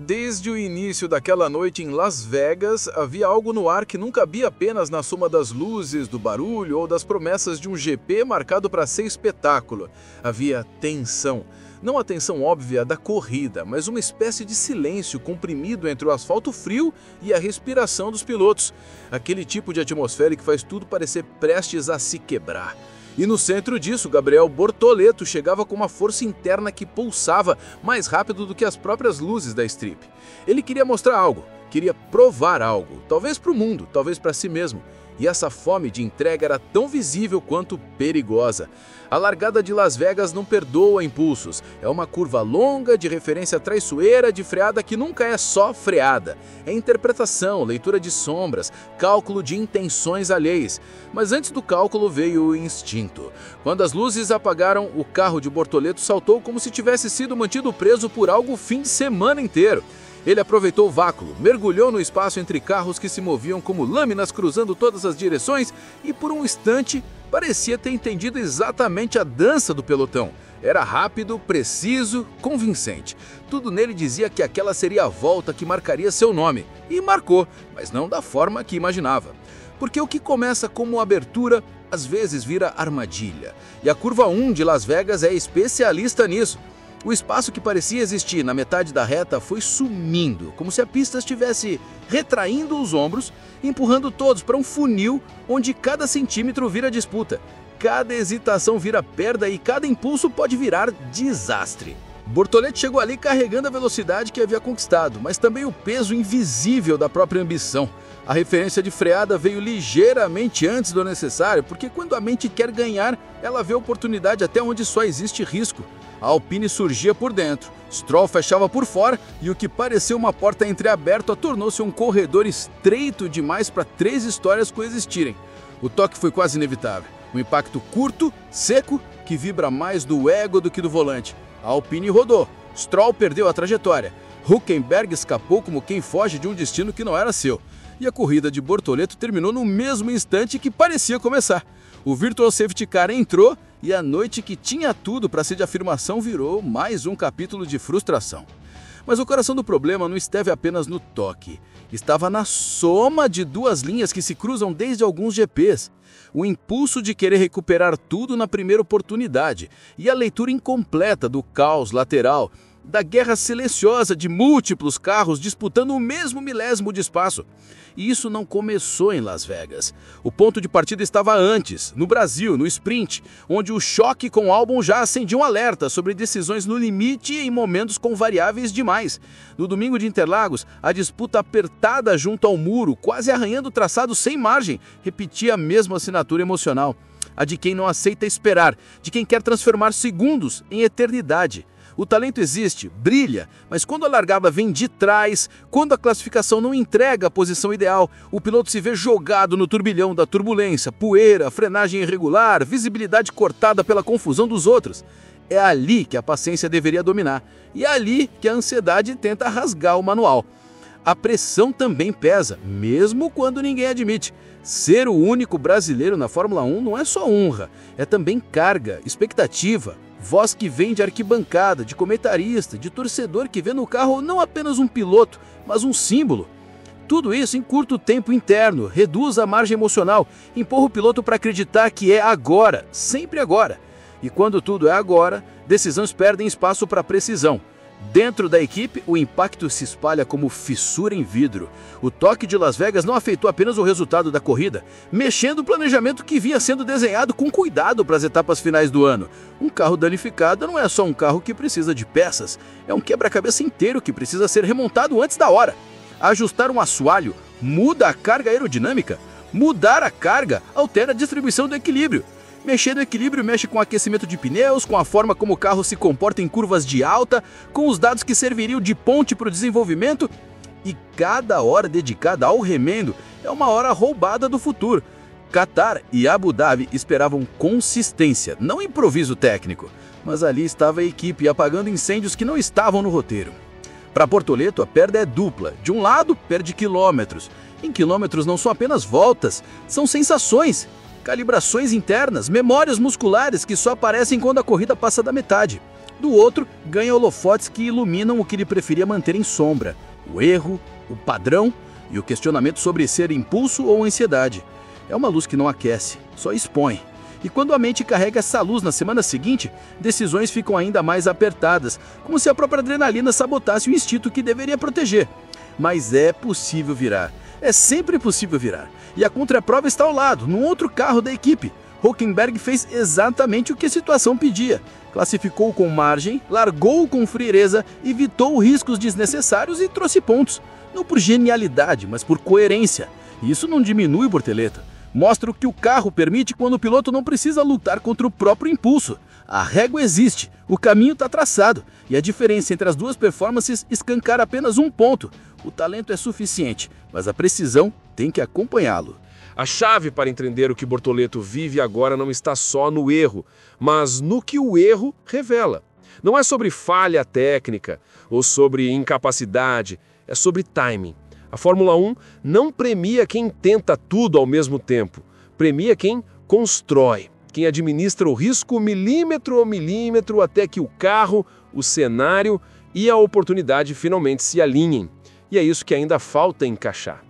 Desde o início daquela noite em Las Vegas, havia algo no ar que não cabia apenas na soma das luzes, do barulho ou das promessas de um GP marcado para ser espetáculo. Havia tensão. Não a tensão óbvia da corrida, mas uma espécie de silêncio comprimido entre o asfalto frio e a respiração dos pilotos. Aquele tipo de atmosfera que faz tudo parecer prestes a se quebrar. E no centro disso, Gabriel Bortoleto chegava com uma força interna que pulsava mais rápido do que as próprias luzes da strip. Ele queria mostrar algo, queria provar algo, talvez para o mundo, talvez para si mesmo. E essa fome de entrega era tão visível quanto perigosa. A largada de Las Vegas não perdoa impulsos. É uma curva longa, de referência traiçoeira, de freada que nunca é só freada. É interpretação, leitura de sombras, cálculo de intenções alheias. Mas antes do cálculo veio o instinto. Quando as luzes apagaram, o carro de Bortoleto saltou como se tivesse sido mantido preso por algo o fim de semana inteiro. Ele aproveitou o vácuo, mergulhou no espaço entre carros que se moviam como lâminas cruzando todas as direções e, por um instante, parecia ter entendido exatamente a dança do pelotão. Era rápido, preciso, convincente. Tudo nele dizia que aquela seria a volta que marcaria seu nome. E marcou, mas não da forma que imaginava. Porque o que começa como abertura, às vezes vira armadilha. E a curva 1 de Las Vegas é especialista nisso. O espaço que parecia existir na metade da reta foi sumindo, como se a pista estivesse retraindo os ombros, empurrando todos para um funil onde cada centímetro vira disputa, cada hesitação vira perda e cada impulso pode virar desastre. Bortoleto chegou ali carregando a velocidade que havia conquistado, mas também o peso invisível da própria ambição. A referência de freada veio ligeiramente antes do necessário, porque quando a mente quer ganhar, ela vê oportunidade até onde só existe risco. A Alpine surgia por dentro, Stroll fechava por fora e o que parecia uma porta entreaberta tornou-se um corredor estreito demais para três histórias coexistirem. O toque foi quase inevitável. Um impacto curto, seco, que vibra mais do ego do que do volante. A Alpine rodou, Stroll perdeu a trajetória. Hülkenberg escapou como quem foge de um destino que não era seu. E a corrida de Bortoleto terminou no mesmo instante que parecia começar. O Virtual Safety Car entrou e a noite que tinha tudo para ser de afirmação virou mais um capítulo de frustração. Mas o coração do problema não esteve apenas no toque. Estava na soma de duas linhas que se cruzam desde alguns GPs. O impulso de querer recuperar tudo na primeira oportunidade e a leitura incompleta do caos lateral, da guerra silenciosa de múltiplos carros disputando o mesmo milésimo de espaço. E isso não começou em Las Vegas. O ponto de partida estava antes, no Brasil, no sprint, onde o choque com o Albon já acendia um alerta sobre decisões no limite e em momentos com variáveis demais. No domingo de Interlagos, a disputa apertada junto ao muro, quase arranhando o traçado sem margem, repetia a mesma assinatura emocional. A de quem não aceita esperar, de quem quer transformar segundos em eternidade. O talento existe, brilha, mas quando a largada vem de trás, quando a classificação não entrega a posição ideal, o piloto se vê jogado no turbilhão da turbulência, poeira, frenagem irregular, visibilidade cortada pela confusão dos outros. É ali que a paciência deveria dominar, e é ali que a ansiedade tenta rasgar o manual. A pressão também pesa, mesmo quando ninguém admite. Ser o único brasileiro na Fórmula 1 não é só honra, é também carga, expectativa. Voz que vem de arquibancada, de comentarista, de torcedor que vê no carro não apenas um piloto, mas um símbolo. Tudo isso encurta o tempo interno, reduz a margem emocional, empurra o piloto para acreditar que é agora, sempre agora. E quando tudo é agora, decisões perdem espaço para precisão. Dentro da equipe, o impacto se espalha como fissura em vidro. O toque de Las Vegas não afetou apenas o resultado da corrida, mexendo o planejamento que vinha sendo desenhado com cuidado para as etapas finais do ano. Um carro danificado não é só um carro que precisa de peças, é um quebra-cabeça inteiro que precisa ser remontado antes da hora. Ajustar um assoalho muda a carga aerodinâmica. Mudar a carga altera a distribuição do equilíbrio. Mexer no equilíbrio mexe com o aquecimento de pneus, com a forma como o carro se comporta em curvas de alta, com os dados que serviriam de ponte para o desenvolvimento. E cada hora dedicada ao remendo é uma hora roubada do futuro. Qatar e Abu Dhabi esperavam consistência, não improviso técnico. Mas ali estava a equipe apagando incêndios que não estavam no roteiro. Para Bortoleto, a perda é dupla. De um lado, perde quilômetros. Em quilômetros não são apenas voltas, são sensações. Calibrações internas, memórias musculares que só aparecem quando a corrida passa da metade. Do outro, ganha holofotes que iluminam o que ele preferia manter em sombra: o erro, o padrão e o questionamento sobre ser impulso ou ansiedade. É uma luz que não aquece, só expõe. E quando a mente carrega essa luz na semana seguinte, decisões ficam ainda mais apertadas, como se a própria adrenalina sabotasse o instinto que deveria proteger. Mas é possível virar. É sempre possível virar. E a contraprova está ao lado, num outro carro da equipe. Hülkenberg fez exatamente o que a situação pedia. Classificou com margem, largou com frieza, evitou riscos desnecessários e trouxe pontos. Não por genialidade, mas por coerência. E isso não diminui o Bortoleto. Mostra o que o carro permite quando o piloto não precisa lutar contra o próprio impulso. A régua existe, o caminho está traçado, e a diferença entre as duas performances escancara apenas um ponto. O talento é suficiente, mas a precisão tem que acompanhá-lo. A chave para entender o que Bortoleto vive agora não está só no erro, mas no que o erro revela. Não é sobre falha técnica ou sobre incapacidade, é sobre timing. A Fórmula 1 não premia quem tenta tudo ao mesmo tempo, premia quem constrói, quem administra o risco milímetro a milímetro até que o carro, o cenário e a oportunidade finalmente se alinhem. E é isso que ainda falta encaixar.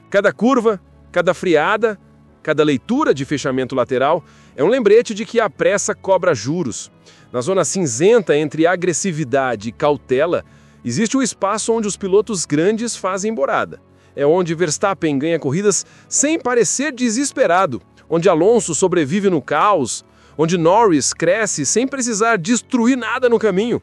Cada curva, cada freada, cada leitura de fechamento lateral é um lembrete de que a pressa cobra juros. Na zona cinzenta entre agressividade e cautela, existe um espaço onde os pilotos grandes fazem borada. É onde Verstappen ganha corridas sem parecer desesperado, onde Alonso sobrevive no caos, onde Norris cresce sem precisar destruir nada no caminho.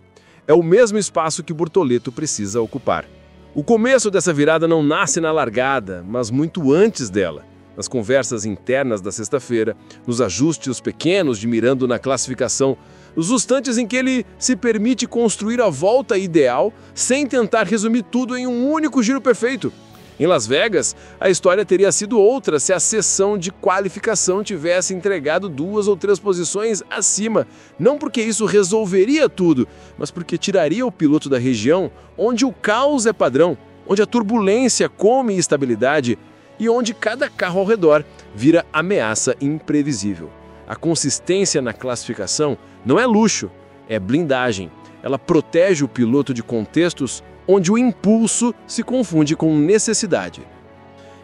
É o mesmo espaço que Bortoleto precisa ocupar. O começo dessa virada não nasce na largada, mas muito antes dela. Nas conversas internas da sexta-feira, nos ajustes pequenos de Mirando na classificação, nos instantes em que ele se permite construir a volta ideal sem tentar resumir tudo em um único giro perfeito. Em Las Vegas, a história teria sido outra se a sessão de qualificação tivesse entregado 2 ou 3 posições acima. Não porque isso resolveria tudo, mas porque tiraria o piloto da região onde o caos é padrão, onde a turbulência come estabilidade e onde cada carro ao redor vira ameaça imprevisível. A consistência na classificação não é luxo, é blindagem. Ela protege o piloto de contextos onde o impulso se confunde com necessidade.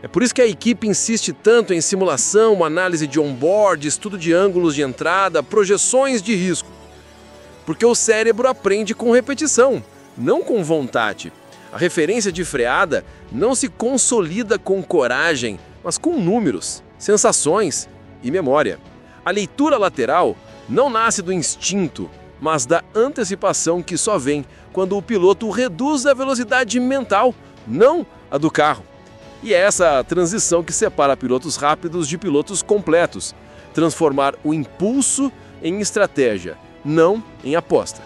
É por isso que a equipe insiste tanto em simulação, análise de on-board, estudo de ângulos de entrada, projeções de risco. Porque o cérebro aprende com repetição, não com vontade. A referência de freada não se consolida com coragem, mas com números, sensações e memória. A leitura lateral não nasce do instinto, mas da antecipação que só vem quando o piloto reduz a velocidade mental, não a do carro. E é essa transição que separa pilotos rápidos de pilotos completos, transformar o impulso em estratégia, não em aposta.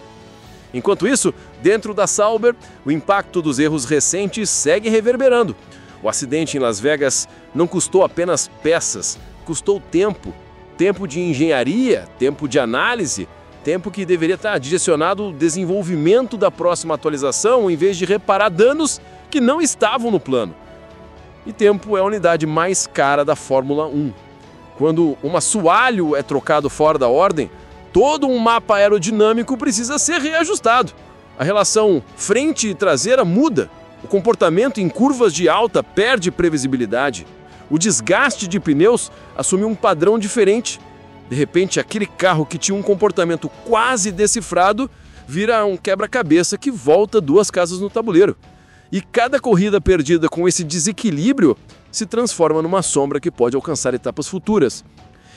Enquanto isso, dentro da Sauber, o impacto dos erros recentes segue reverberando. O acidente em Las Vegas não custou apenas peças, custou tempo. Tempo de engenharia, tempo de análise, tempo que deveria estar direcionado ao desenvolvimento da próxima atualização, em vez de reparar danos que não estavam no plano. E tempo é a unidade mais cara da Fórmula 1. Quando um assoalho é trocado fora da ordem, todo um mapa aerodinâmico precisa ser reajustado. A relação frente e traseira muda. O comportamento em curvas de alta perde previsibilidade. O desgaste de pneus assume um padrão diferente. De repente, aquele carro que tinha um comportamento quase decifrado vira um quebra-cabeça que volta 2 casas no tabuleiro. E cada corrida perdida com esse desequilíbrio se transforma numa sombra que pode alcançar etapas futuras.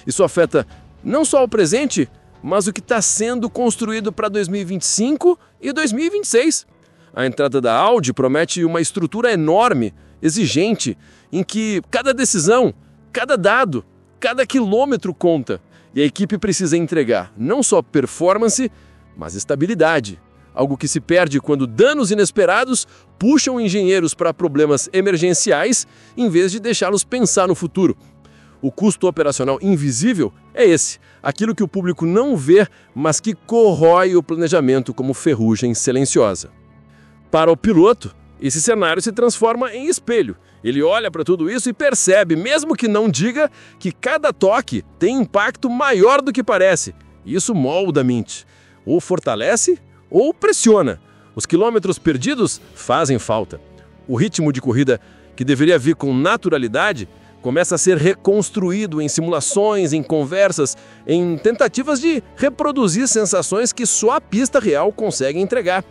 Isso afeta não só o presente, mas o que está sendo construído para 2025 e 2026. A entrada da Audi promete uma estrutura enorme, exigente, em que cada decisão, cada dado, cada quilômetro conta. E a equipe precisa entregar não só performance, mas estabilidade. Algo que se perde quando danos inesperados puxam engenheiros para problemas emergenciais em vez de deixá-los pensar no futuro. O custo operacional invisível é esse, aquilo que o público não vê, mas que corrói o planejamento como ferrugem silenciosa. Para o piloto, esse cenário se transforma em espelho. Ele olha para tudo isso e percebe, mesmo que não diga, que cada toque tem impacto maior do que parece. E isso molda a mente. Ou fortalece ou pressiona. Os quilômetros perdidos fazem falta. O ritmo de corrida, que deveria vir com naturalidade, começa a ser reconstruído em simulações, em conversas, em tentativas de reproduzir sensações que só a pista real consegue entregar.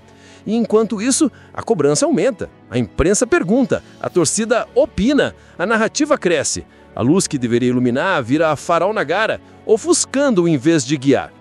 E enquanto isso, a cobrança aumenta, a imprensa pergunta, a torcida opina, a narrativa cresce. A luz que deveria iluminar vira farol na gara, ofuscando em vez de guiar.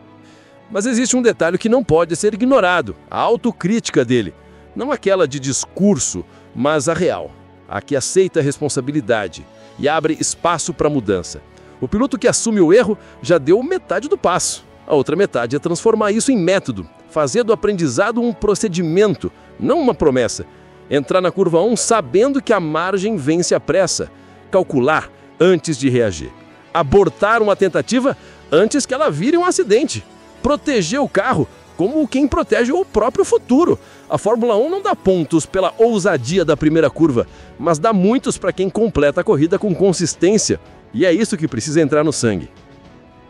Mas existe um detalhe que não pode ser ignorado, a autocrítica dele. Não aquela de discurso, mas a real, a que aceita a responsabilidade e abre espaço para mudança. O piloto que assume o erro já deu metade do passo. A outra metade é transformar isso em método, fazer do aprendizado um procedimento, não uma promessa. Entrar na curva 1 sabendo que a margem vence a pressa. Calcular antes de reagir. Abortar uma tentativa antes que ela vire um acidente. Proteger o carro como quem protege o próprio futuro. A Fórmula 1 não dá pontos pela ousadia da primeira curva, mas dá muitos para quem completa a corrida com consistência. E é isso que precisa entrar no sangue.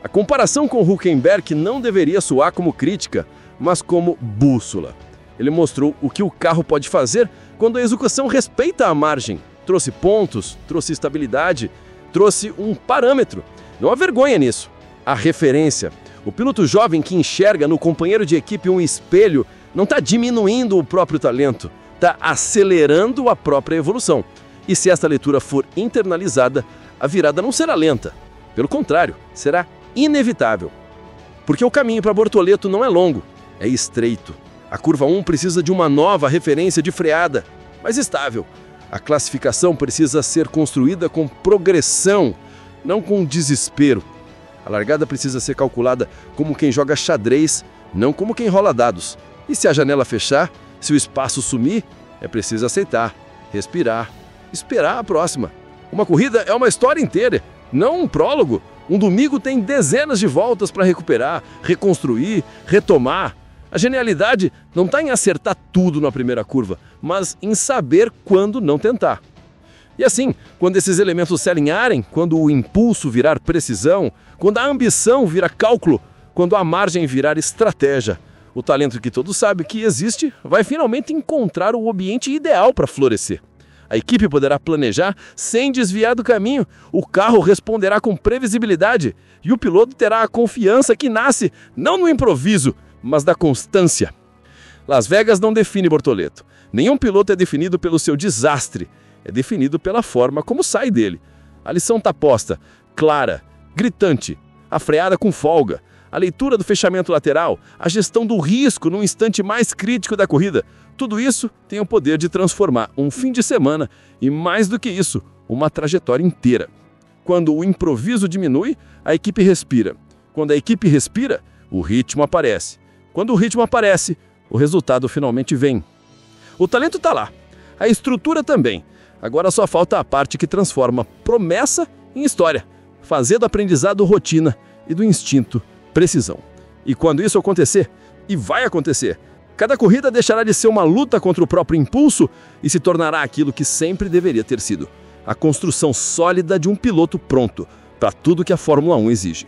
A comparação com Hülkenberg não deveria soar como crítica, mas como bússola. Ele mostrou o que o carro pode fazer quando a execução respeita a margem. Trouxe pontos, trouxe estabilidade, trouxe um parâmetro. Não há vergonha nisso. A referência. O piloto jovem que enxerga no companheiro de equipe um espelho não está diminuindo o próprio talento, está acelerando a própria evolução. E se esta leitura for internalizada, a virada não será lenta. Pelo contrário, será inevitável. Porque o caminho para Bortoleto não é longo, é estreito. A curva 1 precisa de uma nova referência de freada, mais estável. A classificação precisa ser construída com progressão, não com desespero. A largada precisa ser calculada como quem joga xadrez, não como quem rola dados. E se a janela fechar, se o espaço sumir, é preciso aceitar, respirar, esperar a próxima. Uma corrida é uma história inteira, não um prólogo. Um domingo tem dezenas de voltas para recuperar, reconstruir, retomar. A genialidade não está em acertar tudo na primeira curva, mas em saber quando não tentar. E assim, quando esses elementos se alinharem, quando o impulso virar precisão, quando a ambição virar cálculo, quando a margem virar estratégia, o talento que todos sabem que existe vai finalmente encontrar o ambiente ideal para florescer. A equipe poderá planejar sem desviar do caminho, o carro responderá com previsibilidade e o piloto terá a confiança que nasce não no improviso, mas da constância. Las Vegas não define Bortoleto. Nenhum piloto é definido pelo seu desastre. É definido pela forma como sai dele. A lição está posta, clara, gritante, a freada com folga, a leitura do fechamento lateral, a gestão do risco no instante mais crítico da corrida. Tudo isso tem o poder de transformar um fim de semana e, mais do que isso, uma trajetória inteira. Quando o improviso diminui, a equipe respira. Quando a equipe respira, o ritmo aparece. Quando o ritmo aparece, o resultado finalmente vem. O talento está lá, a estrutura também. Agora só falta a parte que transforma promessa em história, fazer do aprendizado rotina e do instinto precisão. E quando isso acontecer, e vai acontecer, cada corrida deixará de ser uma luta contra o próprio impulso e se tornará aquilo que sempre deveria ter sido, a construção sólida de um piloto pronto para tudo que a Fórmula 1 exige.